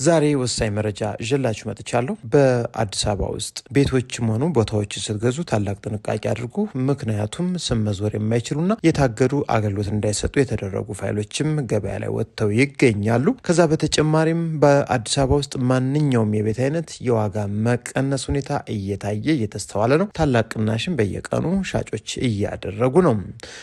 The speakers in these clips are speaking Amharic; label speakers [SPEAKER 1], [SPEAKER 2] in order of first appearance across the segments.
[SPEAKER 1] ዛሬ ወሳኝ መረጃ ይዤላችሁ መጥቻለሁ። በአዲስ አበባ ውስጥ ቤቶችም ሆኑ ቦታዎች ስትገዙ ታላቅ ጥንቃቄ አድርጉ። ምክንያቱም ስም መዞር የማይችሉና የታገዱ አገልግሎት እንዳይሰጡ የተደረጉ ፋይሎችም ገበያ ላይ ወጥተው ይገኛሉ። ከዛ በተጨማሪም በአዲስ አበባ ውስጥ ማንኛውም የቤት አይነት የዋጋ መቀነስ ሁኔታ እየታየ እየተስተዋለ ነው። ታላቅ ቅናሽም በየቀኑ ሻጮች እያደረጉ ነው።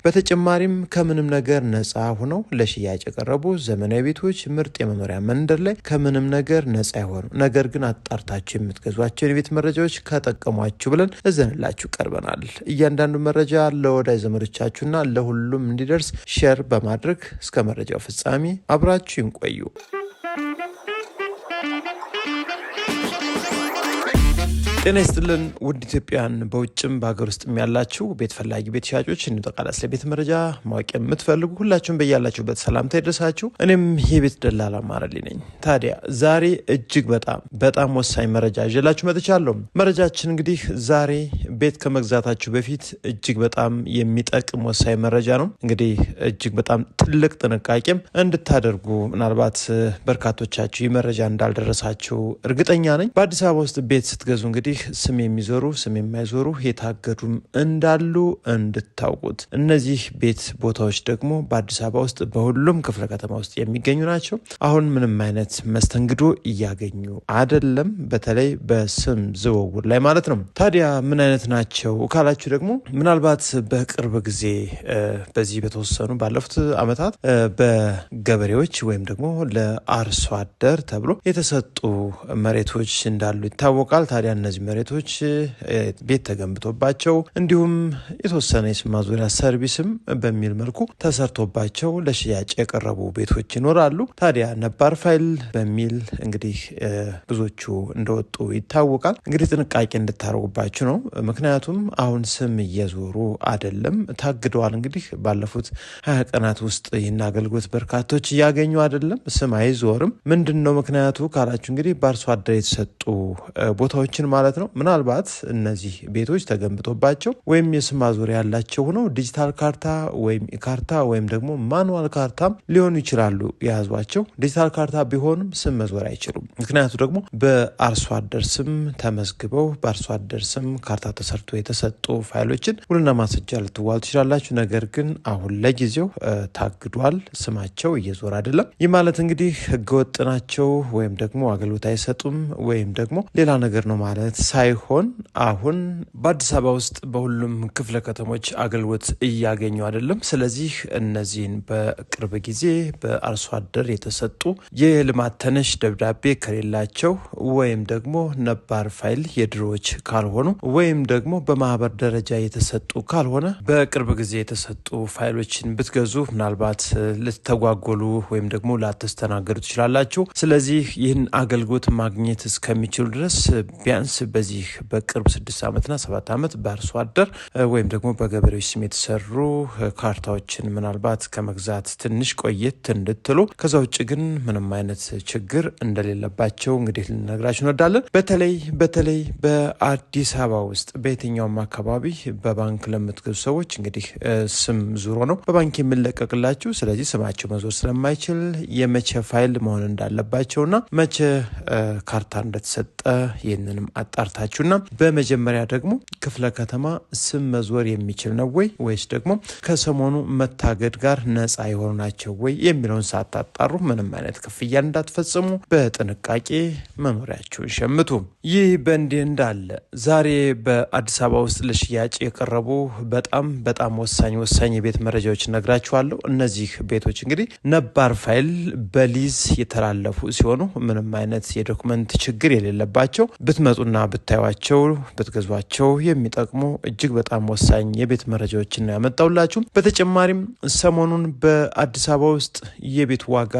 [SPEAKER 1] በተጨማሪም ከምንም ነገር ነፃ ሆነው ለሽያጭ የቀረቡ ዘመናዊ ቤቶች ምርጥ የመኖሪያ መንደር ላይ ከምንም ነገር ነፃ ይሆኑ ነገር ግን አጣርታችሁ የምትገዟቸው የቤት መረጃዎች ከጠቀሟችሁ ብለን እዘንላችሁ ቀርበናል። እያንዳንዱ መረጃ ለወዳጅ ዘመዶቻችሁና ለሁሉም እንዲደርስ ሼር በማድረግ እስከ መረጃው ፍጻሜ አብራችሁ ይቆዩ። ጤና ይስጥልን ውድ ኢትዮጵያን በውጭም በሀገር ውስጥም ያላችሁ ቤት ፈላጊ ቤት ሻጮች እንጠቃላስ ለቤት መረጃ ማወቅ የምትፈልጉ ሁላችሁም በያላችሁበት ሰላምታ ይድረሳችሁ። እኔም የቤት ደላላ ማረልኝ ነኝ። ታዲያ ዛሬ እጅግ በጣም ወሳኝ መረጃ ይዤላችሁ መጥቻለሁ። መረጃችን እንግዲህ ዛሬ ቤት ከመግዛታችሁ በፊት እጅግ በጣም የሚጠቅም ወሳኝ መረጃ ነው። እንግዲህ እጅግ በጣም ትልቅ ጥንቃቄም እንድታደርጉ ምናልባት በርካቶቻችሁ ይህ መረጃ እንዳልደረሳችሁ እርግጠኛ ነኝ። በአዲስ አበባ ውስጥ ቤት ስትገዙ እንግዲህ ስም የሚዞሩ ስም የማይዞሩ የታገዱም እንዳሉ እንድታውቁት። እነዚህ ቤት ቦታዎች ደግሞ በአዲስ አበባ ውስጥ በሁሉም ክፍለ ከተማ ውስጥ የሚገኙ ናቸው። አሁን ምንም አይነት መስተንግዶ እያገኙ አይደለም፣ በተለይ በስም ዝውውር ላይ ማለት ነው። ታዲያ ምን አይነት ናቸው ካላችሁ ደግሞ ምናልባት በቅርብ ጊዜ በዚህ በተወሰኑ ባለፉት ዓመታት በገበሬዎች ወይም ደግሞ ለአርሶ አደር ተብሎ የተሰጡ መሬቶች እንዳሉ ይታወቃል። ታዲያ እነዚህ መሬቶች ቤት ተገንብቶባቸው እንዲሁም የተወሰነ የስም ማዞሪያ ሰርቪስም በሚል መልኩ ተሰርቶባቸው ለሽያጭ የቀረቡ ቤቶች ይኖራሉ። ታዲያ ነባር ፋይል በሚል እንግዲህ ብዙዎቹ እንደወጡ ይታወቃል። እንግዲህ ጥንቃቄ እንድታደርጉባችሁ ነው። ምክንያቱም አሁን ስም እየዞሩ አይደለም፣ ታግደዋል። እንግዲህ ባለፉት 20 ቀናት ውስጥ ይህን አገልግሎት በርካቶች እያገኙ አይደለም፣ ስም አይዞርም። ምንድን ነው ምክንያቱ ካላችሁ እንግዲህ በአርሶ አደር የተሰጡ ቦታዎችን ማለት ነው። ምናልባት እነዚህ ቤቶች ተገንብቶባቸው ወይም የስም ማዞሪያ ያላቸው ሆነው ዲጂታል ካርታ ወይም ካርታ ወይም ደግሞ ማኑዋል ካርታም ሊሆኑ ይችላሉ የያዟቸው። ዲጂታል ካርታ ቢሆንም ስም መዞር አይችሉም። ምክንያቱ ደግሞ በአርሶ አደር ስም ተመዝግበው በአርሶ አደር ስም ካርታ ተሰርቶ የተሰጡ ፋይሎችን ውልና ማስረጃ ልትዋሉ ትችላላችሁ። ነገር ግን አሁን ለጊዜው ታግዷል፣ ስማቸው እየዞር አይደለም። ይህ ማለት እንግዲህ ህገወጥ ናቸው ወይም ደግሞ አገልግሎት አይሰጡም ወይም ደግሞ ሌላ ነገር ነው ማለት ሳይሆን አሁን በአዲስ አበባ ውስጥ በሁሉም ክፍለ ከተሞች አገልግሎት እያገኙ አይደለም። ስለዚህ እነዚህን በቅርብ ጊዜ በአርሶ አደር የተሰጡ የልማት ተነሽ ደብዳቤ ከሌላቸው ወይም ደግሞ ነባር ፋይል የድሮዎች ካልሆኑ ወይም ደግሞ በማህበር ደረጃ የተሰጡ ካልሆነ በቅርብ ጊዜ የተሰጡ ፋይሎችን ብትገዙ ምናልባት ልትተጓጎሉ ወይም ደግሞ ላተስተናገዱ ትችላላችሁ። ስለዚህ ይህን አገልግሎት ማግኘት እስከሚችሉ ድረስ ቢያንስ በዚህ በቅርብ 6 ዓመትና 7 ዓመት በአርሶ አደር ወይም ደግሞ በገበሬዎች ስም የተሰሩ ካርታዎችን ምናልባት ከመግዛት ትንሽ ቆየት እንድትሉ፣ ከዛ ውጭ ግን ምንም አይነት ችግር እንደሌለባቸው እንግዲህ ልነግራችሁ እንወዳለን። በተለይ በአዲስ አበባ ውስጥ በየትኛውም አካባቢ በባንክ ለምትገዙ ሰዎች እንግዲህ ስም ዙሮ ነው በባንክ የሚለቀቅላችሁ። ስለዚህ ስማቸው መዞር ስለማይችል የመቼ ፋይል መሆን እንዳለባቸውና መቼ ካርታ እንደተሰጠ ይህንንም አጣርታችሁና በመጀመሪያ ደግሞ ክፍለ ከተማ ስም መዞር የሚችል ነው ወይ ወይስ ደግሞ ከሰሞኑ መታገድ ጋር ነፃ የሆኑ ናቸው ወይ የሚለውን ሳታጣሩ ምንም አይነት ክፍያ እንዳትፈጽሙ በጥንቃቄ መኖሪያችሁን ሸምቱ። ይህ በእንዲህ እንዳለ ዛሬ በአዲስ አበባ ውስጥ ለሽያጭ የቀረቡ በጣም ወሳኝ የቤት መረጃዎች ነግራችኋለሁ። እነዚህ ቤቶች እንግዲህ ነባር ፋይል በሊዝ የተላለፉ ሲሆኑ ምንም አይነት የዶክመንት ችግር የሌለባቸው ብትመጡና ብታዩዋቸው ብትገዟቸው የሚጠቅሙ እጅግ በጣም ወሳኝ የቤት መረጃዎችን ነው ያመጣውላችሁ። በተጨማሪም ሰሞኑን በአዲስ አበባ ውስጥ የቤት ዋጋ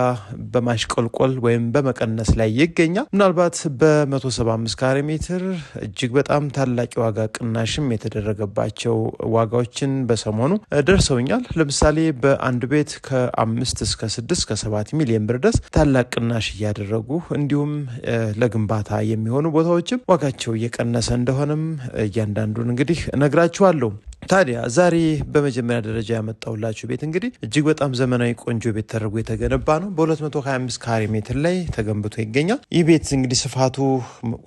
[SPEAKER 1] በማሽቆልቆል ወይም በመቀነስ ላይ ይገኛል። ምናልባት በ175 ካሬ ሜትር እጅግ በጣም ታላቅ የዋጋ ቅናሽም የተደረገባቸው ዋጋዎችን በሰሞኑ ደርሰውኛል። ለምሳሌ በአንድ ቤት ከ5 እስከ 6 እስከ 7 ሚሊዮን ብር ድረስ ታላቅ ቅናሽ እያደረጉ እንዲሁም ለግንባታ የሚሆኑ ቦታዎችም ዋጋቸው እየቀነሰ እንደሆነም እያንዳንዱን እንግዲህ እነግራችኋለሁ። ታዲያ ዛሬ በመጀመሪያ ደረጃ ያመጣውላችሁ ቤት እንግዲህ እጅግ በጣም ዘመናዊ ቆንጆ ቤት ተደርጎ የተገነባ ነው። በ225 ካሬ ሜትር ላይ ተገንብቶ ይገኛል። ይህ ቤት እንግዲህ ስፋቱ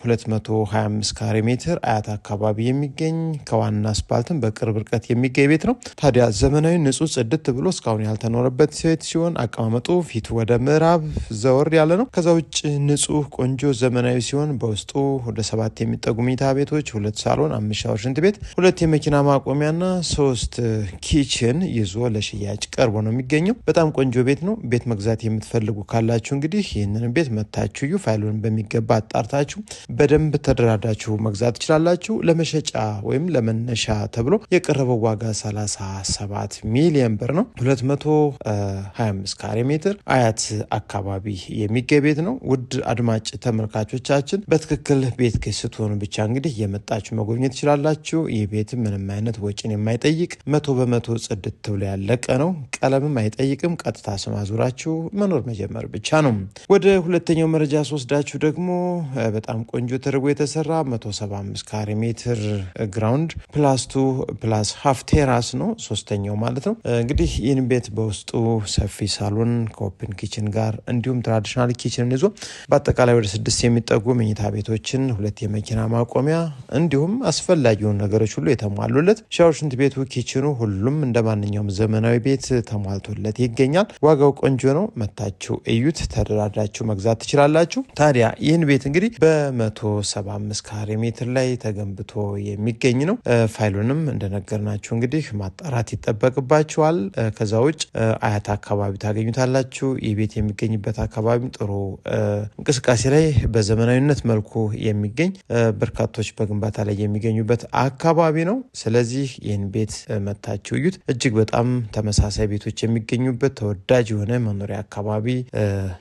[SPEAKER 1] 225 ካሬ ሜትር አያት አካባቢ የሚገኝ ከዋና አስፓልትም በቅርብ ርቀት የሚገኝ ቤት ነው። ታዲያ ዘመናዊ ንጹህ ጽድት ብሎ እስካሁን ያልተኖረበት ቤት ሲሆን አቀማመጡ ፊት ወደ ምዕራብ ዘወር ያለ ነው። ከዛ ውጭ ንጹህ ቆንጆ ዘመናዊ ሲሆን በውስጡ ወደ 7 የሚጠጉ መኝታ ቤቶች፣ 2 ሳሎን፣ 5 ሻወር፣ ሽንት ቤት፣ 2 የመኪና ማቆሚያ ና 3 ኪችን ይዞ ለሽያጭ ቀርቦ ነው የሚገኘው። በጣም ቆንጆ ቤት ነው። ቤት መግዛት የምትፈልጉ ካላችሁ እንግዲህ ይህንን ቤት መታችሁ ፋይሉን በሚገባ አጣርታችሁ በደንብ ተደራዳችሁ መግዛት ትችላላችሁ። ለመሸጫ ወይም ለመነሻ ተብሎ የቀረበው ዋጋ 37 ሚሊዮን ብር ነው። 225 ካሬ ሜትር አያት አካባቢ የሚገኝ ቤት ነው። ውድ አድማጭ ተመልካቾቻችን በትክክል ቤት ስትሆኑ ብቻ እንግዲህ የመጣችሁ መጎብኘት ትችላላችሁ። ይህ ቤት ምንም አይነት ወጪን የማይጠይቅ 100% ጽድት ብሎ ያለቀ ነው። ቀለምም አይጠይቅም። ቀጥታ ስም አዙራችሁ መኖር መጀመር ብቻ ነው። ወደ ሁለተኛው መረጃ ስወስዳችሁ ደግሞ በጣም ቆንጆ ተደርጎ የተሰራ 175 ካሬ ሜትር ግራውንድ +2 + ሃፍ ቴራስ ነው። ሶስተኛው ማለት ነው። እንግዲህ ይህን ቤት በውስጡ ሰፊ ሳሎን ከኦፕን ኪችን ጋር እንዲሁም ትራዲሽናል ኪችን ይዞ በአጠቃላይ ወደ 6 የሚጠጉ መኝታ ቤቶችን፣ 2 የመኪና ማቆሚያ እንዲሁም አስፈላጊውን ነገሮች ሁሉ የተሟሉለት ሻወር፣ ሽንት ቤቱ፣ ኪችኑ ሁሉም እንደማንኛውም ዘመናዊ ቤት ተሟልቶለት ይገኛል። ዋጋው ቆንጆ ነው። መታችሁ እዩት፣ ተደራድራችሁ መግዛት ትችላላችሁ። ታዲያ ይህን ቤት እንግዲህ በ175 ካሬ ሜትር ላይ ተገንብቶ የሚገኝ ነው። ፋይሉንም እንደነገርናችሁ እንግዲህ ማጣራት ይጠበቅባችኋል። ከዛ ውጭ አያት አካባቢ ታገኙታላችሁ። ይህ ቤት የሚገኝበት አካባቢ ጥሩ እንቅስቃሴ ላይ በዘመናዊነት መልኩ የሚገኝ በርካቶች በግንባታ ላይ የሚገኙበት አካባቢ ነው። ስለዚህ ይህን ቤት መታችሁ እዩት። እጅግ በጣም ተመሳሳይ ቤቶች የሚገኙበት ተወዳጅ የሆነ መኖሪያ አካባቢ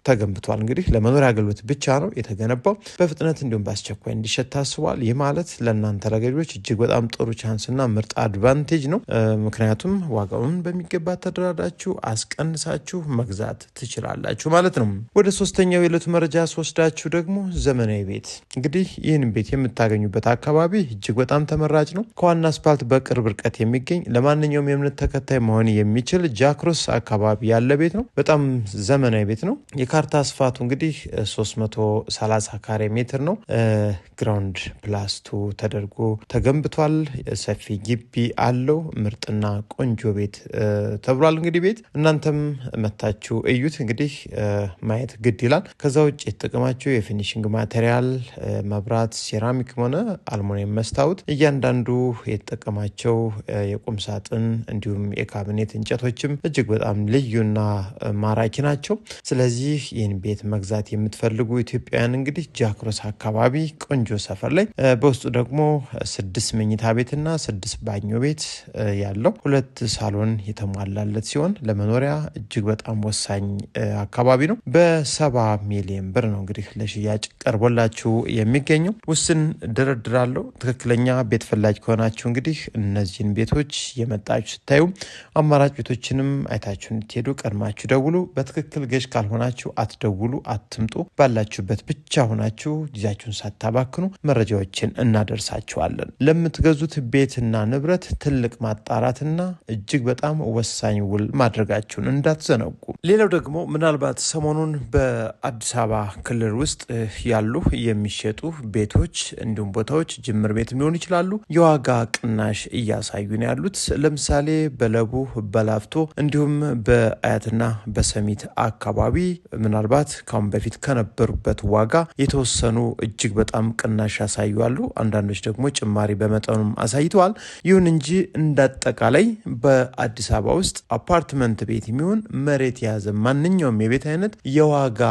[SPEAKER 1] ተገንብቷል። እንግዲህ ለመኖሪያ አገልግሎት ብቻ ነው የተገነባው። በፍጥነት እንዲሁም በአስቸኳይ እንዲሸጥ ታስቧል። ይህ ማለት ለእናንተ ለገዢዎች እጅግ በጣም ጥሩ ቻንስና ምርጥ አድቫንቴጅ ነው። ምክንያቱም ዋጋውን በሚገባ ተደራዳችሁ አስቀንሳችሁ መግዛት ትችላላችሁ ማለት ነው። ወደ ሶስተኛው የዕለቱ መረጃ ስወስዳችሁ ደግሞ ዘመናዊ ቤት እንግዲህ ይህን ቤት የምታገኙበት አካባቢ እጅግ በጣም ተመራጭ ነው። ከዋና አስፓልት በቅርብ ርቀት የሚገኝ ለማንኛውም የእምነት ተከታይ መሆን የሚችል ጃክሮስ አካባቢ ያለ ቤት ነው። በጣም ዘመናዊ ቤት ነው። የካርታ ስፋቱ እንግዲህ 330 ካሬ ሜትር ነው። ግራውንድ +2 ተደርጎ ተገንብቷል። ሰፊ ግቢ አለው። ምርጥና ቆንጆ ቤት ተብሏል። እንግዲህ ቤት እናንተም መታችሁ እዩት። እንግዲህ ማየት ግድ ይላል። ከዛ ውጭ የተጠቀማቸው የፊኒሽንግ ማቴሪያል መብራት፣ ሴራሚክ ሆነ አልሙኒየም መስታወት እያንዳንዱ የተጠቀማቸው የቁም ሳጥን እንዲሁም የካቢኔት እንጨቶችም እጅግ በጣም ልዩና ማራኪ ናቸው። ስለዚህ ይህን ቤት መግዛት የምትፈልጉ ኢትዮጵያውያን እንግዲህ ጃክሮስ አካባቢ ቆንጆ ሰፈር ላይ በውስጡ ደግሞ 6 መኝታ ቤትና 6 ባኞ ቤት ያለው 2 ሳሎን የተሟላለት ሲሆን ለመኖሪያ እጅግ በጣም ወሳኝ አካባቢ ነው። በ70 ሚሊዮን ብር ነው እንግዲህ ለሽያጭ ቀርቦላችሁ የሚገኘው። ውስን ድርድራለሁ። ትክክለኛ ቤት ፈላጊ ከሆናችሁ እንግዲህ እነዚህን ቤቶች የመጣችሁ ስታዩ አማራጭ ቤቶችንም አይታችሁ እንድትሄዱ ቀድማችሁ ደውሉ። በትክክል ገዥ ካልሆናችሁ አትደውሉ፣ አትምጡ። ባላችሁበት ብቻ ሆናችሁ ጊዜያችሁን ሳታባክኑ መረጃዎችን እናደርሳችኋለን። ለምትገዙት ቤትና ንብረት ትልቅ ማጣራትና እጅግ በጣም ወሳኝ ውል ማድረጋችሁን እንዳትዘነጉ። ሌላው ደግሞ ምናልባት ሰሞኑን በአዲስ አበባ ክልል ውስጥ ያሉ የሚሸጡ ቤቶች እንዲሁም ቦታዎች ጅምር ቤት ሊሆኑ ይችላሉ የዋጋ ቅናሽ እያሳዩ ነው ያሉት። ለምሳሌ በለቡ፣ በላፍቶ እንዲሁም በአያትና በሰሚት አካባቢ ምናልባት ካሁን በፊት ከነበሩበት ዋጋ የተወሰኑ እጅግ በጣም ቅናሽ ያሳዩአሉ። አንዳንዶች ደግሞ ጭማሪ በመጠኑም አሳይተዋል። ይሁን እንጂ እንዳጠቃላይ በአዲስ አበባ ውስጥ አፓርትመንት ቤት የሚሆን መሬት የያዘ ማንኛውም የቤት አይነት የዋጋ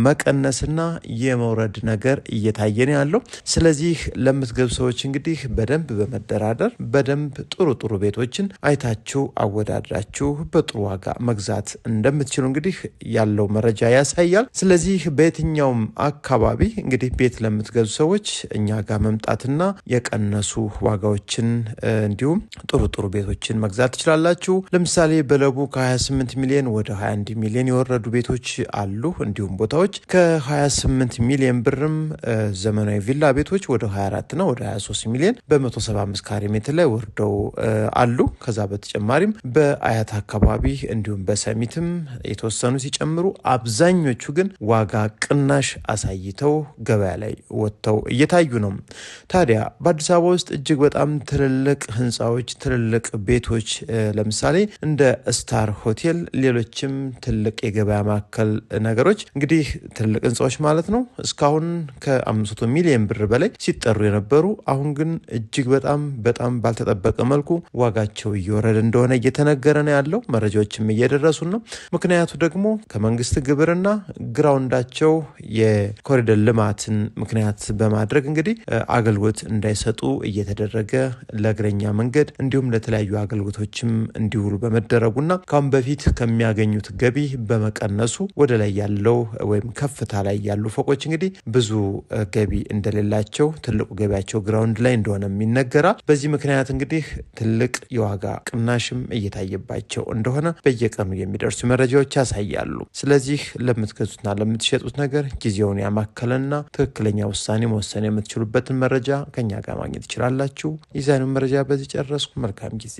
[SPEAKER 1] መቀነስና የመውረድ ነገር እየታየ ነው ያለው። ስለዚህ ለምትገዙ ሰዎች እንግዲህ በደንብ በመደራደር በደንብ ጥሩ ቤቶችን አይታችሁ አወዳድራችሁ በጥሩ ዋጋ መግዛት እንደምትችሉ እንግዲህ ያለው መረጃ ያሳያል። ስለዚህ በየትኛውም አካባቢ እንግዲህ ቤት ለምትገዙ ሰዎች እኛ ጋር መምጣትና የቀነሱ ዋጋዎችን እንዲሁም ጥሩ ቤቶችን መግዛት ትችላላችሁ። ለምሳሌ በለቡ ከ28 ሚሊዮን ወደ 21 ሚሊዮን የወረዱ ቤቶች አሉ። እንዲሁም ቦታዎች ከ28 ሚሊዮን ብርም ዘመናዊ ቪላ ቤቶች ወደ 24 እና ወደ 23 ሚሊዮን በ175 ካሬ ሜትር ላይ ወርደው አሉ። ከዛ በተጨማሪም በአያት አካባቢ እንዲሁም በሰሚትም የተወሰኑ ሲጨምሩ፣ አብዛኞቹ ግን ዋጋ ቅናሽ አሳይተው ገበያ ላይ ወጥተው እየታዩ ነው። ታዲያ በአዲስ አበባ ውስጥ እጅግ በጣም ትልልቅ ህንፃዎች፣ ትልልቅ ቤቶች ለምሳሌ እንደ ስታር ሆቴል፣ ሌሎችም ትልቅ የገበያ ማዕከል ነገሮች እንግዲህ ትልቅ ህንፃዎች ማለት ነው እስካሁን ከ500 ሚሊዮን ብር በላይ ሲጠሩ የነበሩ አሁን ግን እጅግ በጣም ባልተጠበቀ መልኩ ዋጋቸው እየወረደ እንደሆነ እየተነገረ ነው ያለው። መረጃዎችም እየደረሱ ነው። ምክንያቱ ደግሞ ከመንግስት ግብርና ግራውንዳቸው የኮሪደር ልማትን ምክንያት በማድረግ እንግዲህ አገልግሎት እንዳይሰጡ እየተደረገ ለእግረኛ መንገድ እንዲሁም ለተለያዩ አገልግሎቶችም እንዲውሉ በመደረጉና ካሁን በፊት ከሚያገኙት ገቢ በመቀነሱ ወደ ላይ ያለው ወይም ከፍታ ላይ ያሉ ፎቆች እንግዲህ ብዙ ገቢ እንደሌላቸው ትልቁ ገቢያቸው ግራውንድ ላይ እንደሆነ ይነገራል። በዚህ ምክንያት እንግዲህ ትልቅ የዋጋ ቅናሽም እየታየባቸው እንደሆነ በየቀኑ የሚደርሱ መረጃዎች ያሳያሉ። ስለዚህ ለምትገዙትና ለምትሸጡት ነገር ጊዜውን ያማከለና ትክክለኛ ውሳኔ መወሰን የምትችሉበትን መረጃ ከኛ ጋር ማግኘት ትችላላችሁ። የዛሬውን መረጃ በዚህ ጨረስኩ። መልካም ጊዜ